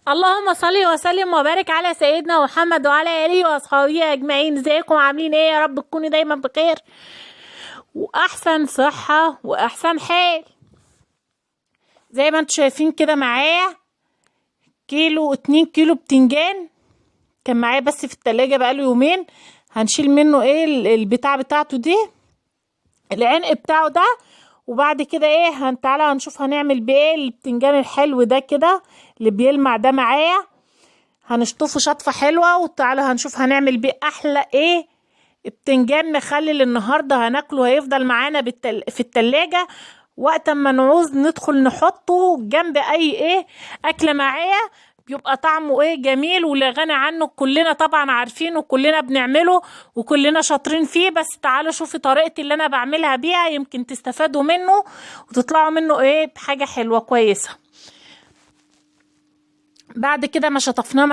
اللهم صل وسلم وبارك على سيدنا محمد وعلى اله واصحابه اجمعين. ازيكم عاملين ايه؟ يا رب تكونوا دايما بخير واحسن صحة واحسن حال. زي ما انتم شايفين كده معايا كيلو 2 كيلو بتنجان كان معايا بس في التلاجة بقاله يومين. هنشيل منه ايه البتاع بتاعته دي، العنق بتاعه ده، وبعد كده ايه تعالى هنشوف هنعمل بايه البتنجان الحلو ده كده اللي بيلمع ده معايا. هنشطفه شطفة حلوة وتعالى هنشوف هنعمل بيه احلى ايه بتنجان مخلل. النهاردة هناكله هيفضل معانا في التلاجة وقت ما نعوز ندخل نحطه جنب اي ايه اكلة معايا، بيبقى طعمه ايه جميل ولا غني عنه. كلنا طبعا عارفينه وكلنا بنعمله وكلنا شاطرين فيه، بس تعالوا شوفي طريقتي اللي انا بعملها بيها يمكن تستفادوا منه وتطلعوا منه ايه بحاجة حلوة كويسة. بعد كده ما شطفناه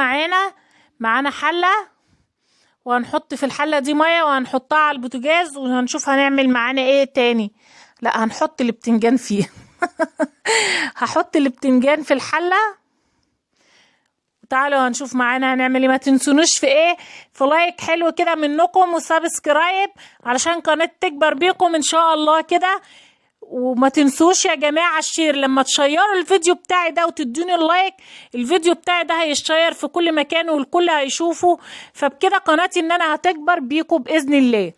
معانا حلة، وهنحط في الحلة دي مية وهنحطها على البوتاجاز وهنشوف هنعمل معانا ايه تاني. لا هنحط البتنجان فيه هحط البتنجان في الحلة. تعالوا هنشوف معانا هنعمل ايه. ما تنسونوش في ايه، في لايك حلو كده منكم وسبسكرايب علشان قناة تكبر بيكم ان شاء الله كده. وما تنسوش يا جماعة الشير، لما تشيروا الفيديو بتاعي ده وتدوني اللايك الفيديو بتاعي ده هيشير في كل مكان والكل هيشوفه، فبكده قناتي ان انا هتكبر بيكم بإذن الله.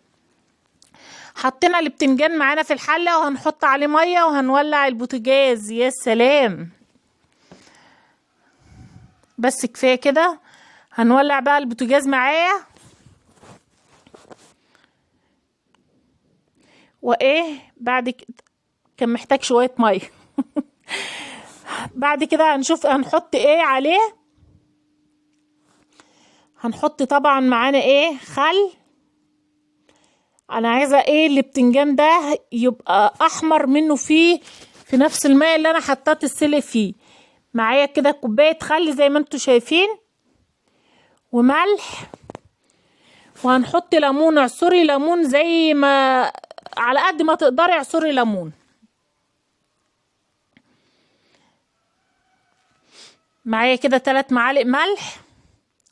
حطينا البتنجان معانا في الحلة وهنحط عليه مية وهنولع البوتاجاز. يا سلام، بس كفاية كده. هنولع بقى البوتاجاز معايا وايه بعد كده كان محتاج شوية مية بعد كده هنشوف هنحط ايه عليه. هنحط طبعا معانا ايه خل. انا عايزه ايه البتنجان ده يبقى احمر منه في نفس الماء اللي انا حطيت السلق فيه. معايا كده كوبايه خل زي ما انتم شايفين وملح، وهنحط ليمون. اعصري ليمون زي ما على قد ما تقدري اعصري ليمون. معايا كده 3 معالق ملح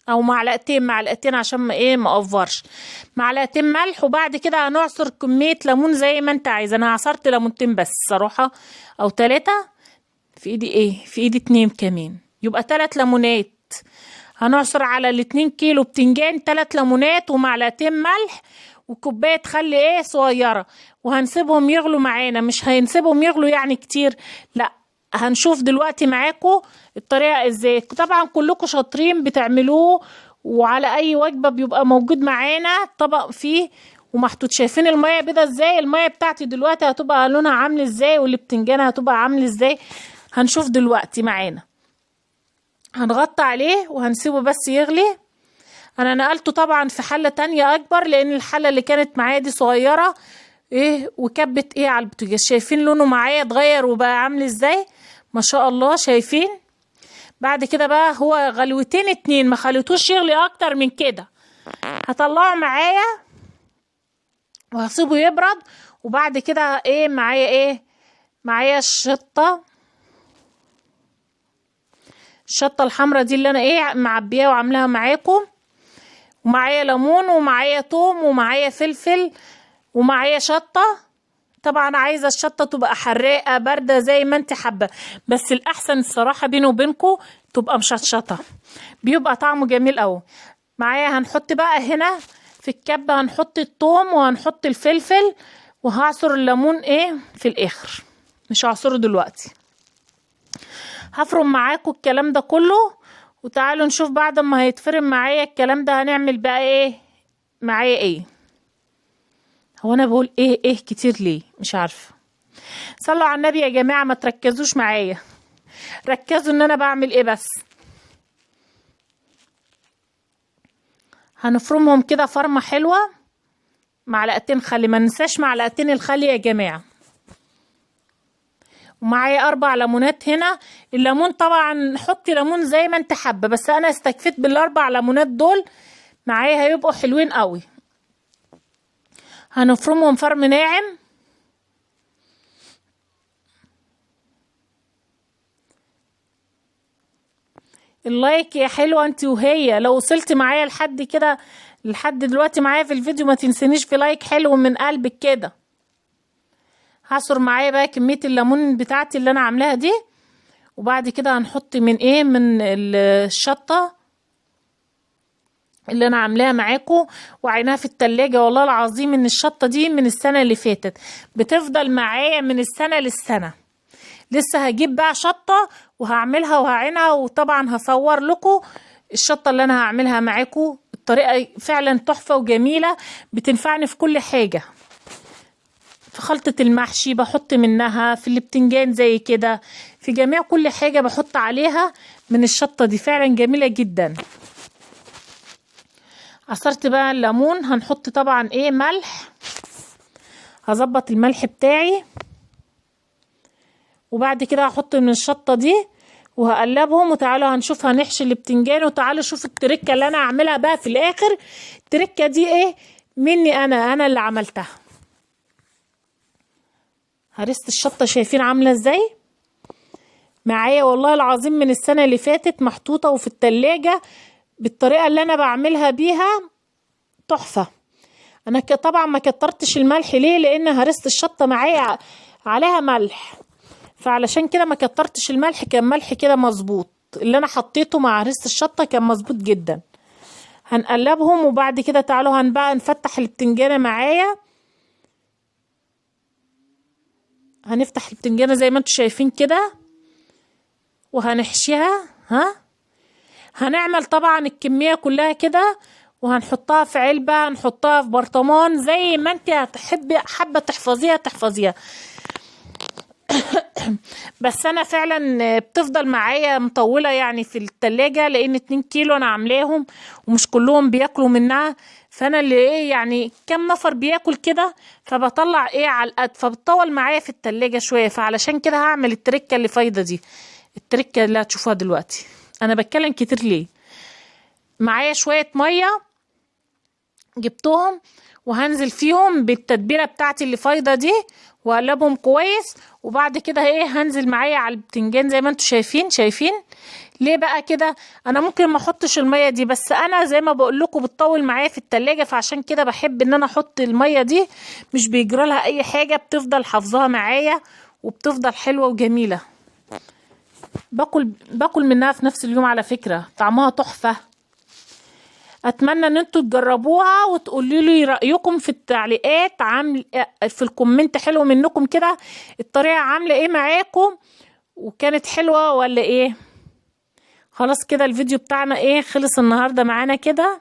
او معلقتين عشان ما افورش. معلقتين ملح، وبعد كده هنعصر كمية ليمون زي ما انت عايزه. انا عصرت ليمونتين بس صراحة او 3. في ايدي 2 كمان، يبقى 3 ليمونات. هنعصر على 2 كيلو بتنجان 3 ليمونات ومعلقتين ملح وكوباية خل ايه صغيرة، وهنسيبهم يغلوا معانا. مش هنسيبهم يغلوا يعني كتير، لا، هنشوف دلوقتي معاكم الطريقة ازاي. طبعا كلكم شاطرين بتعملوه، وعلى اي وجبة بيبقى موجود معانا طبق فيه ومحطوط. شايفين المية بيضة ازاي؟ المية بتاعتي دلوقتي هتبقى لونها عامل ازاي والبتنجان هتبقى عامل ازاي. هنشوف دلوقتي معانا. هنغطي عليه وهنسيبه بس يغلي. انا نقلته طبعا في حلة تانية اكبر لان الحلة اللي كانت معايا دي صغيرة ايه وكبت ايه على البوتاجاز. شايفين لونه معايا اتغير وبقى عامل ازاي؟ ما شاء الله. شايفين؟ بعد كده بقى هو غلوتين 2، ما خليتوش يغلي اكتر من كده. هطلعه معايا وهسيبه يبرد. وبعد كده ايه معايا الشطة الحمرا دي اللي انا ايه معبيها وعاملاها معاكم، ومعايا ليمون ومعايا توم ومعايا فلفل ومعايا شطة. طبعا عايزة الشطة تبقى حراقة باردة زي ما انت حابة، بس الأحسن الصراحة بيني وبينكم تبقى مشطشطة، بيبقى طعمه جميل قوي. معايا هنحط بقى هنا في الكبة هنحط الثوم وهنحط الفلفل، وهعصر الليمون ايه في الآخر، مش هعصره دلوقتي. هفرم معاكم الكلام ده كله، وتعالوا نشوف بعد ما هيتفرم معايا الكلام ده هنعمل بقى ايه معايا ايه. هو انا بقول ايه كتير ليه؟ مش عارفه. صلوا على النبي يا جماعه، ما تركزوش معايا، ركزوا ان انا بعمل ايه بس. هنفرمهم كده فرمه حلوه. معلقتين خل، ما ننساش معلقتين الخل يا جماعه. ومعايا 4 ليمونات هنا. الليمون طبعا حطي ليمون زي ما انت حابه، بس انا استكفيت بال4 ليمونات دول معايا هيبقوا حلوين قوي. هنفرمهم فرم ناعم. اللايك يا حلوه انت وهي. لو وصلت معايا لحد كده لحد دلوقتي معايا في الفيديو ما تنسنيش في لايك حلو من قلبك كده. هعصر معايا بقى كميه الليمون بتاعتي اللي انا عاملاها دي، وبعد كده هنحط من الشطه اللي انا عاملاها معاكم وعيناها في التلاجة. والله العظيم ان الشطه دي من السنه اللي فاتت، بتفضل معايا من السنه للسنه. لسه هجيب بقى شطه وهعملها وهعينها، وطبعا هصور لكم الشطه اللي انا هعملها معاكم. الطريقه فعلا تحفه وجميله، بتنفعني في كل حاجه. في خلطه المحشي بحط منها، في البتنجان زي كده، في جميع كل حاجه بحط عليها من الشطه دي، فعلا جميله جدا. عصرت بقى الليمون، هنحط طبعا ملح. هظبط الملح بتاعي، وبعد كده هحط من الشطه دي وهقلبهم. وتعالوا هنشوف هنحشي البتنجان، وتعالوا شوفوا التركه اللي انا هعملها بقى في الاخر. التركه دي مني انا اللي عملتها. هرست الشطه شايفين عامله ازاي معايا؟ والله العظيم من السنه اللي فاتت محطوطه وفي التلاجة بالطريقه اللي انا بعملها بيها، تحفه. انا طبعا ما كترتش الملح ليه؟ لان هرست الشطه معايا عليها ملح، فعلشان كده ما كترتش الملح. كان ملح كده مظبوط، اللي انا حطيته مع هرست الشطه كان مظبوط جدا. هنقلبهم، وبعد كده تعالوا بقى نفتح البتنجانه معايا. هنفتح البتنجانه زي ما انتم شايفين كده وهنحشيها. هنعمل طبعا الكميه كلها كده، وهنحطها في علبه، هنحطها في برطمان زي ما انت حابه تحفظيها. بس انا فعلا بتفضل معايا مطوله يعني في التلاجة، لان 2 كيلو انا عاملاهم ومش كلهم بياكلوا منها. فانا اللي يعني كم نفر بياكل كده، فبطلع على القد، فبتطول معايا في التلاجة شويه. فعلشان كده هعمل التركه اللي فايده دي، التركه اللي هتشوفوها دلوقتي. انا بتكلم كتير ليه؟ معايا شويه ميه جبتهم، وهنزل فيهم بالتتبيله بتاعتي اللي فايده دي، واقلبهم كويس. وبعد كده هنزل معايا على البتنجان زي ما انتم شايفين. ليه بقى كده؟ انا ممكن ما احطش الميه دي، بس انا زي ما بقول لكم بتطول معايا في التلاجة، فعشان كده بحب ان انا احط الميه دي. مش بيجرى لها اي حاجه، بتفضل حافظاها معايا وبتفضل حلوه وجميله. باكل منها في نفس اليوم على فكره، طعمها تحفه. اتمنى ان انتوا تجربوها وتقولوا لي رايكم في التعليقات. في الكومنت حلو منكم كده الطريقه عامله ايه معاكم، وكانت حلوه ولا خلاص كده الفيديو بتاعنا خلص النهارده معانا كده.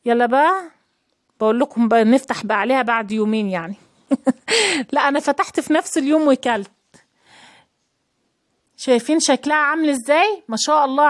يلا بقى بقول لكم بقى نفتح بقى عليها بعد يومين يعني. لا انا فتحت في نفس اليوم وكلت. شايفين شكلها عامل ازاي؟ ما شاء الله.